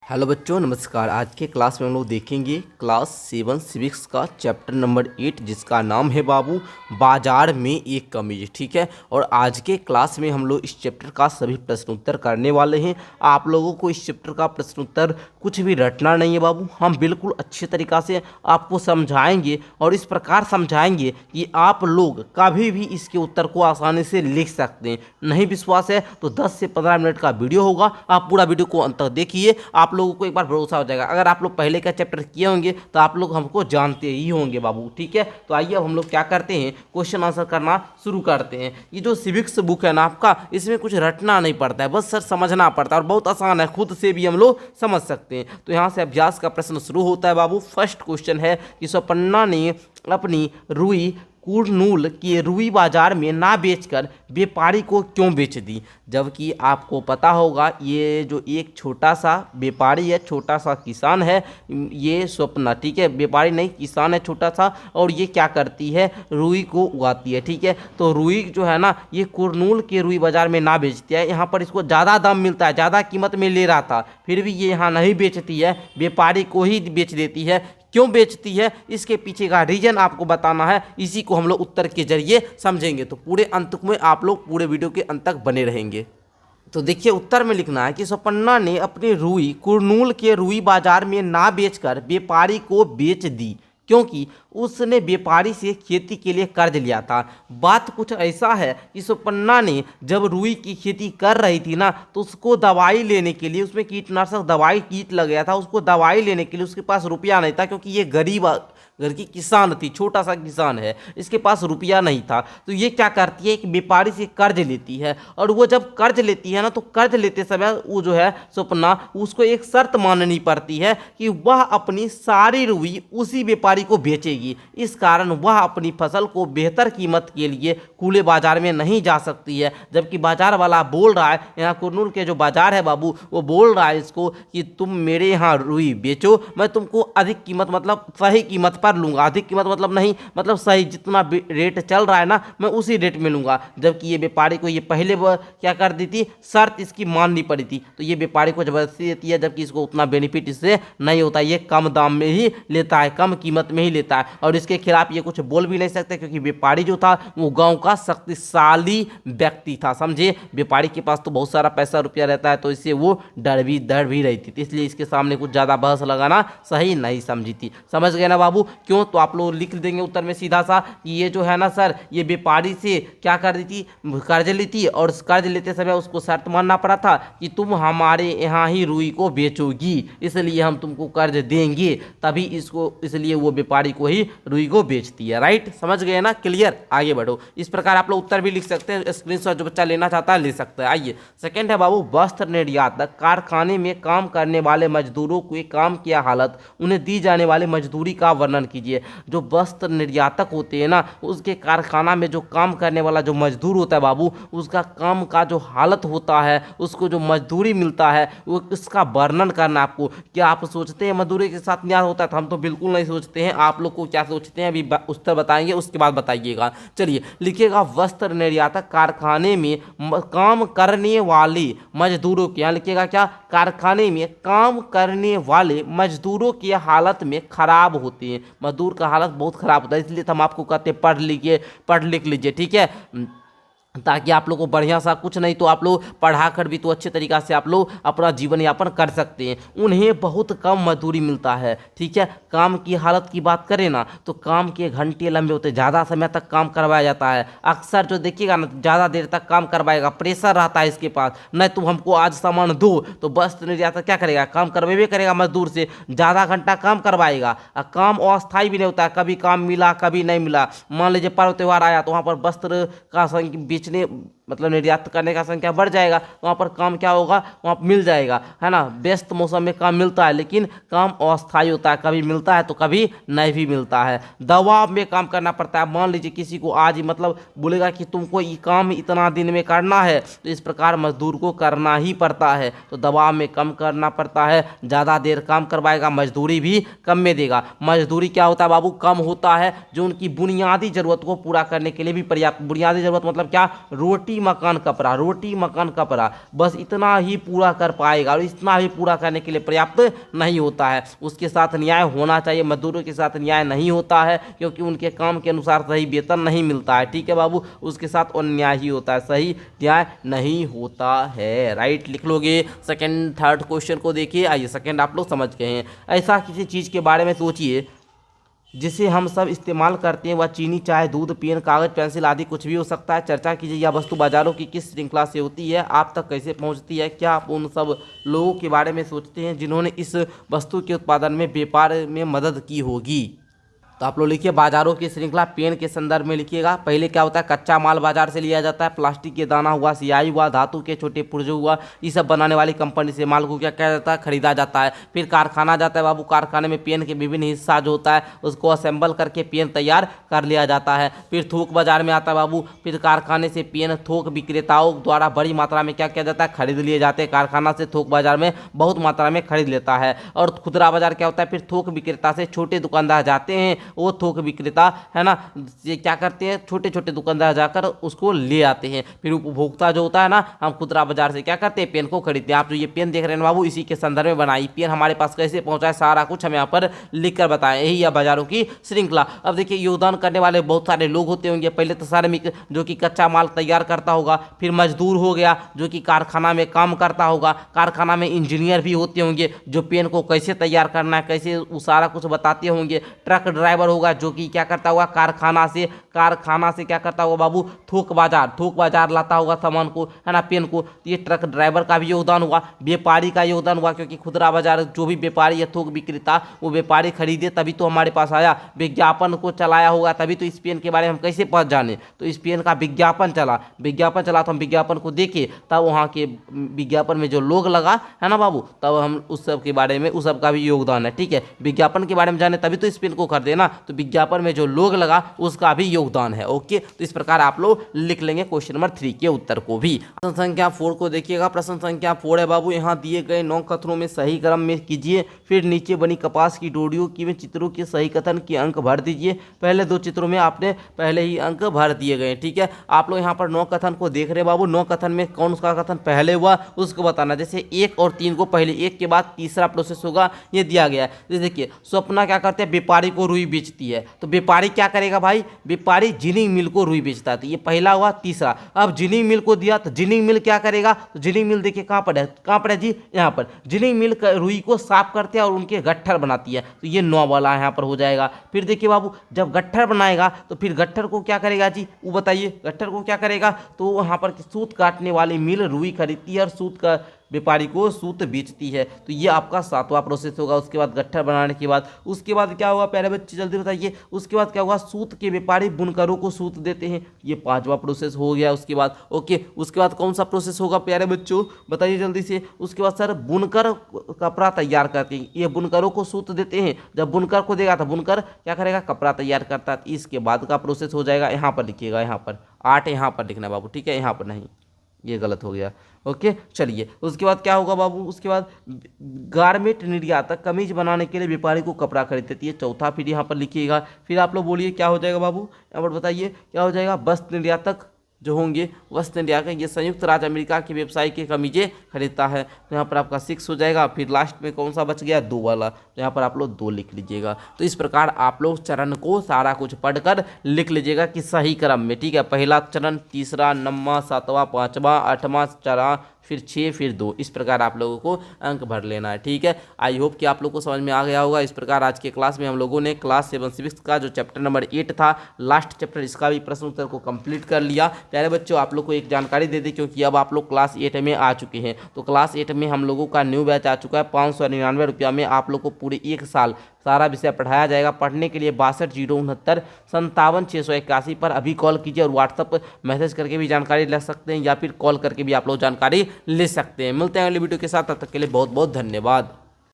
Hello बच्चों, नमस्कार। आज के क्लास में हम लोग देखेंगे क्लास 7 सिविक्स का चैप्टर नंबर 8 जिसका नाम है बाबू बाजार में एक कमीज। ठीक है, और आज के क्लास में हम लोग इस चैप्टर का सभी प्रश्न उत्तर करने वाले हैं। आप लोगों को इस चैप्टर का प्रश्न उत्तर कुछ भी रटना नहीं है बाबू। हम बिल्कुल अच्छे तरीक़ा से आपको समझाएंगे और इस प्रकार समझाएंगे कि आप लोग कभी भी इसके उत्तर को आसानी से लिख सकते हैं। नहीं विश्वास है तो 10 से 15 मिनट का वीडियो होगा, आप पूरा वीडियो को अंत तक देखिए, आप लोगों को एक बार भरोसा हो जाएगा। अगर आप लोग पहले का चैप्टर किए होंगे तो आप लोग हमको जानते ही होंगे बाबू। ठीक है, तो आइए अब हम लोग क्या करते हैं, क्वेश्चन आंसर करना शुरू करते हैं। ये जो सिविक्स बुक है ना आपका, इसमें कुछ रटना नहीं पड़ता है, बस सर समझना पड़ता है और बहुत आसान है, खुद से भी हम लोग समझ सकते हैं। तो यहाँ से अभ्यास का प्रश्न शुरू होता है बाबू। फर्स्ट क्वेश्चन है कि स्वपन्ना ने अपनी रुई कुरनूल की रुई बाजार में ना बेचकर व्यापारी को क्यों बेच दी। जबकि आपको पता होगा ये जो एक छोटा सा व्यापारी है, छोटा सा किसान है, ये स्वप्ना, ठीक है, व्यापारी नहीं किसान है छोटा सा, और ये क्या करती है, रुई को उगाती है। ठीक है, तो रुई जो है ना ये कुरनूल के रुई बाजार में ना बेचती है। यहाँ पर इसको ज़्यादा दाम मिलता है, ज़्यादा कीमत में ले रहा था, फिर भी ये यहाँ नहीं बेचती है, व्यापारी को ही बेच देती है। क्यों बेचती है, इसके पीछे का रीजन आपको बताना है। इसी को हम लोग उत्तर के जरिए समझेंगे। तो पूरे अंत में आप लोग पूरे वीडियो के अंत तक बने रहेंगे। तो देखिए उत्तर में लिखना है कि स्वपन्ना ने अपनी रुई कुरनूल के रुई बाजार में ना बेचकर व्यापारी को बेच दी क्योंकि उसने व्यापारी से खेती के लिए कर्ज लिया था। बात कुछ ऐसा है कि स्वपन्ना ने जब रुई की खेती कर रही थी ना, तो उसको दवाई लेने के लिए, उसमें कीटनाशक दवाई कीट लग गया था, उसको दवाई लेने के लिए उसके पास रुपया नहीं था, क्योंकि ये गरीब घर की किसान थी, छोटा सा किसान है, इसके पास रुपया नहीं था। तो ये क्या करती है, एक व्यापारी से कर्ज लेती है, और वो जब कर्ज लेती है ना, तो कर्ज लेते समय वो जो है स्वप्ना, उसको एक शर्त माननी पड़ती है कि वह अपनी सारी रुई उसी व्यापारी को बेचेगी। इस कारण वह अपनी फसल को बेहतर कीमत के लिए खुले बाजार में नहीं जा सकती है। जबकि बाजार वाला बोल रहा है, यहाँ कुरनूल के जो बाजार है बाबू, वो बोल रहा है इसको कि तुम मेरे यहाँ रुई बेचो, मैं तुमको अधिक कीमत मतलब सही कीमत लूंगा। अधिक कीमत मतलब नहीं, मतलब सही जितना रेट चल रहा है ना, मैं उसी रेट में लूंगा। जबकि ये व्यापारी को ये पहले क्या कर दी थी, शर्त इसकी माननी पड़ी थी, तो ये व्यापारी को जबरदस्ती देती है, जबकि इसको उतना बेनिफिट इससे नहीं होता। ये कम दाम में ही लेता है, कम कीमत में ही लेता है, और इसके खिलाफ ये कुछ बोल भी नहीं सकते, क्योंकि व्यापारी जो था वो गाँव का शक्तिशाली व्यक्ति था। समझे, व्यापारी के पास तो बहुत सारा पैसा रुपया रहता है, तो इससे वो डर भी रही थी, इसलिए इसके सामने कुछ ज़्यादा बहस लगाना सही नहीं समझी थी। समझ गए ना बाबू। क्यों, तो आप लोग लिख देंगे उत्तर में सीधा सा कि ये जो है ना सर, ये व्यापारी से क्या कर दी थी, कर्ज ली थी, और कर्ज लेते समय उसको शर्त मानना पड़ा था कि तुम हमारे यहाँ ही रुई को बेचोगी, इसलिए हम तुमको कर्ज देंगे, तभी इसको, इसलिए वो व्यापारी को ही रुई को बेचती है। राइट, समझ गए ना, क्लियर। आगे बढ़ो। इस प्रकार आप लोग उत्तर भी लिख सकते हैं, स्क्रीनशॉट जो बच्चा लेना चाहता है ले सकता है। आइए सेकेंड है बाबू, वस्त्र निर्यातक कारखाने में काम करने वाले मजदूरों के काम की हालत, उन्हें दी जाने वाली मजदूरी का वर्णन कीजिए। जो वस्त्र निर्यातक होते हैं ना, उसके कारखाना में जो काम करने वाला जो मजदूर होता है बाबू, उसका काम का जो हालत होता है, उसको जो मजदूरी मिलता है, वो इसका वर्णन करना आपको। क्या आप सोचते हैं मजदूरी के साथ न्याय होता है? तो हम तो बिल्कुल नहीं सोचते हैं। आप लोग को क्या सोचते हैं अभी उत्तर बताएंगे, उसके बाद बताइएगा। चलिए लिखिएगा, वस्त्र निर्यातक कारखाने में काम करने वाले मजदूरों के, यहाँ लिखिएगा क्या, कारखाने में काम करने वाले मजदूरों की हालत में खराब होते हैं। मजदूर का हालत बहुत खराब होता है, इसलिए तो हम आपको कहते हैं पढ़ लिख लीजिए। ठीक है, ताकि आप लोग को बढ़िया सा, कुछ नहीं तो आप लोग पढ़ा कर भी तो अच्छे तरीक़ा से आप लोग अपना जीवन यापन कर सकते हैं। उन्हें बहुत कम मजदूरी मिलता है। ठीक है, काम की हालत की बात करें ना, तो काम के घंटे लंबे होते हैं, ज़्यादा समय तक काम करवाया जाता है। अक्सर जो देखिएगा ना, ज़्यादा देर तक काम करवाएगा, प्रेशर रहता है इसके पास, नहीं तुम हमको आज सामान दो, तो वस्त्र निर्यातक क्या करेगा, काम करवेबे करेगा मजदूर से, ज़्यादा घंटा काम करवाएगा। काम अस्थायी भी नहीं होता है, कभी काम मिला कभी नहीं मिला। मान लीजिए पर्व त्यौहार आया तो वहाँ पर वस्त्र का बेचने मतलब निर्यात करने का संख्या बढ़ जाएगा, वहाँ पर काम क्या होगा, वहाँ मिल जाएगा, है ना। व्यस्त मौसम में काम मिलता है, लेकिन काम अस्थायी होता है, कभी मिलता है तो कभी नहीं भी मिलता है। दबाव में काम करना पड़ता है। मान लीजिए किसी को आज ही मतलब बोलेगा कि तुमको ये काम इतना दिन में करना है, तो इस प्रकार मजदूर को करना ही पड़ता है। तो दबाव में कम करना पड़ता है, ज़्यादा देर काम करवाएगा, मजदूरी भी कम में देगा। मजदूरी क्या होता है बाबू, कम होता है, जो उनकी बुनियादी ज़रूरत को पूरा करने के लिए भी पर्याप्त। बुनियादी ज़रूरत मतलब क्या, रोटी रोटी मकान कपड़ा, रोटी मकान कपड़ा, बस इतना ही पूरा कर पाएगा और इतना भी पूरा करने के लिए पर्याप्त नहीं होता है। उसके साथ न्याय होना चाहिए, मजदूरों के साथ न्याय नहीं होता है क्योंकि उनके काम के अनुसार सही वेतन नहीं मिलता है। ठीक है बाबू, उसके साथ अन्याय ही होता है, सही न्याय नहीं होता है। राइट लिख लोगे। सेकंड थर्ड क्वेश्चन को देखिए। आइए सेकंड आप लोग समझ गए हैं। ऐसा किसी चीज़ के बारे में सोचिए जिसे हम सब इस्तेमाल करते हैं, वह चीनी, चाय, दूध, पेन, कागज, पेंसिल आदि कुछ भी हो सकता है। चर्चा कीजिए यह वस्तु बाजारों की किस श्रृंखला से होती है, आप तक कैसे पहुंचती है। क्या आप उन सब लोगों के बारे में सोचते हैं जिन्होंने इस वस्तु के उत्पादन में व्यापार में मदद की होगी। तो आप लोग लिखिए बाजारों की श्रृंखला पेन के संदर्भ में लिखिएगा। पहले क्या होता है, कच्चा माल बाजार से लिया जाता है, प्लास्टिक के दाना हुआ, सियाई हुआ, धातु के छोटे पुर्जे हुआ, ये सब बनाने वाली कंपनी से माल को क्या कहा जाता है, खरीदा जाता है। फिर कारखाना जाता है बाबू, कारखाने में पेन के विभिन्न हिस्सा जो होता है उसको असेंबल करके पेन तैयार कर लिया जाता है। फिर थोक बाजार में आता है बाबू, फिर कारखाने से पेन थोक विक्रेताओं द्वारा बड़ी मात्रा में क्या किया जाता है, खरीद लिए जाते हैं। कारखाना से थोक बाजार में बहुत मात्रा में खरीद लेता है। और खुदरा बाजार क्या होता है, फिर थोक विक्रेता से छोटे दुकानदार जाते हैं, वो थोक विक्रेता है ना, ये क्या करते हैं, छोटे छोटे दुकानदार जाकर उसको ले आते हैं। फिर उपभोक्ता जो होता है ना, हम खुदरा बाजार से क्या करते हैं, पेन को खरीदते हैं। आप जो ये पेन देख रहे हैं बाबू, इसी के संदर्भ में बनाई पेन हमारे पास कैसे पहुंचा है, सारा कुछ हम यहाँ पर लिख कर बताएं। यही है बाजारों की श्रृंखला। अब देखिए योगदान करने वाले बहुत सारे लोग होते होंगे। पहले तो श्रमिक जो कि कच्चा माल तैयार करता होगा, फिर मजदूर हो गया जो कि कारखाना में काम करता होगा, कारखाना में इंजीनियर भी होते होंगे जो पेन को कैसे तैयार करना है, कैसे वो सारा कुछ बताते होंगे। ट्रक ड्राइवर होगा जो कि क्या करता होगा, कारखाना से क्या करता होगा बाबू, थोक बाजार लाता होगा सामान को, है ना, पेन को। ये ट्रक ड्राइवर का भी योगदान हुआ। व्यापारी का योगदान हुआ क्योंकि खुदरा बाजार जो भी व्यापारी या थोक विक्रेता, वो व्यापारी खरीदे तभी तो हमारे पास आया। विज्ञापन को चलाया होगा तभी तो इस पेन के बारे में हम कैसे पहुंच जाने, तो इस पेन का विज्ञापन चला तो हम विज्ञापन को देखे, तब वहाँ के विज्ञापन में जो लोग लगा है ना बाबू, तब हम उस सब के बारे में, उस सब का भी योगदान है। ठीक है, विज्ञापन के बारे में जाने तभी तो इस पेन को खरीदे ना, तो विज्ञापन में जो लोग लगा उसका भी योगदान है। ओके, तो इस प्रकार आप लोग लिख लेंगे क्वेश्चन नंबर 3 के उत्तर को भी। प्रश्न संख्या 4 को देखिएगा। प्रश्न संख्या 4 है बाबू, यहाँ दिए गए 9 कथनों में सही क्रम में कीजिए, फिर नीचे बनी कपास की डोरियों की में चित्रों के सही कथन के अंक भर दीजिए। पहले 2 चित्रों में आपने पहले ही अंक भर दिए गए। ठीक है, आप लोग यहाँ पर 9 कथन को देख रहे हैं बाबू। 9 कथन में कौन सा कथन पहले हुआ उसको बताना। जैसे 1 और 3 को पहले, 1 के बाद तीसरा प्रोसेस होगा, ये दिया गया है। जैसे देखिए स्वप्ना क्या करते हैं, व्यापारी को रुई बेचती है, तो व्यापारी क्या करेगा भाई, व्यापारी जिनिंग मिल को रुई बेचता है, तो ये पहला हुआ। तीसरा, अब जिनिंग मिल को दिया तो जिनिंग मिल क्या करेगा, तो जिनिंग मिल देखिए कहाँ पर है जी, यहाँ पर। जिनिंग मिल रुई को साफ करते हैं और उनके गट्ठर बनाती है, तो ये 9 वाला यहाँ पर हो जाएगा। फिर देखिए बाबू, जब गट्ठर बनाएगा तो फिर गट्ठर को क्या करेगा जी, वो बताइए, गट्ठर को क्या करेगा, तो वहाँ पर सूत काटने वाली मिल रुई खरीदती है और सूत का व्यापारी को सूत बेचती है, तो ये आपका 7वां प्रोसेस होगा। उसके बाद गट्ठर बनाने के बाद, उसके बाद क्या होगा प्यारे बच्चे जल्दी बताइए, उसके बाद क्या होगा, सूत के व्यापारी बुनकरों को सूत देते हैं, ये 5वां प्रोसेस हो गया। उसके बाद ओके, उसके बाद कौन सा प्रोसेस होगा प्यारे बच्चों, बताइए जल्दी से। उसके बाद सर बुनकर कपड़ा तैयार करते हैं, ये बुनकरों को सूत देते हैं, जब बुनकर को देगा तो बुनकर क्या करेगा, कपड़ा तैयार करता है। इसके बाद का प्रोसेस हो जाएगा, यहाँ पर लिखिएगा, यहाँ पर 8 यहाँ पर लिखना बाबू। ठीक है, यहाँ पर नहीं, ये गलत हो गया। ओके चलिए, उसके बाद क्या होगा बाबू, उसके बाद गारमेंट निर्यातक कमीज बनाने के लिए व्यापारी को कपड़ा खरीदती है, चौथा। फिर यहाँ पर लिखिएगा, फिर आप लोग बोलिए क्या हो जाएगा बाबू, यहाँ पर बताइए क्या हो जाएगा। वस्त्र निर्यातक जो होंगे, वस्त्र निर्यातक ये संयुक्त राज्य अमेरिका के व्यवसाय के कमीजें खरीदता है, तो यहाँ पर आपका 6 हो जाएगा। फिर लास्ट में कौन सा बच गया, 2 वाला, तो यहाँ पर आप लोग 2 लिख लीजिएगा। तो इस प्रकार आप लोग चरण को सारा कुछ पढ़कर लिख लीजिएगा कि सही क्रम में। ठीक है, पहला चरण, तीसरा, 9वां, 7वां, 5वां, 8वां चरण, फिर 6, फिर 2, इस प्रकार आप लोगों को अंक भर लेना है। ठीक है, आई होप कि आप लोग को समझ में आ गया होगा। इस प्रकार आज के क्लास में हम लोगों ने क्लास 7 सिविक्स का जो चैप्टर नंबर 8 था, लास्ट चैप्टर, इसका भी प्रश्न उत्तर को कंप्लीट कर लिया। प्यारे बच्चों, आप लोग को एक जानकारी दे दी, क्योंकि अब आप लोग क्लास 8 में आ चुके हैं, तो क्लास 8 में हम लोगों का न्यू बैच आ चुका है। 599 रुपया में आप लोग को पूरे 1 साल सारा विषय पढ़ाया जाएगा। पढ़ने के लिए 62 069 57 681 पर अभी कॉल कीजिए, और व्हाट्सएप पर मैसेज करके भी जानकारी ले सकते हैं, या फिर कॉल करके भी आप लोग जानकारी ले सकते हैं। मिलते हैं अगली वीडियो के साथ, तब तक के लिए बहुत बहुत धन्यवाद।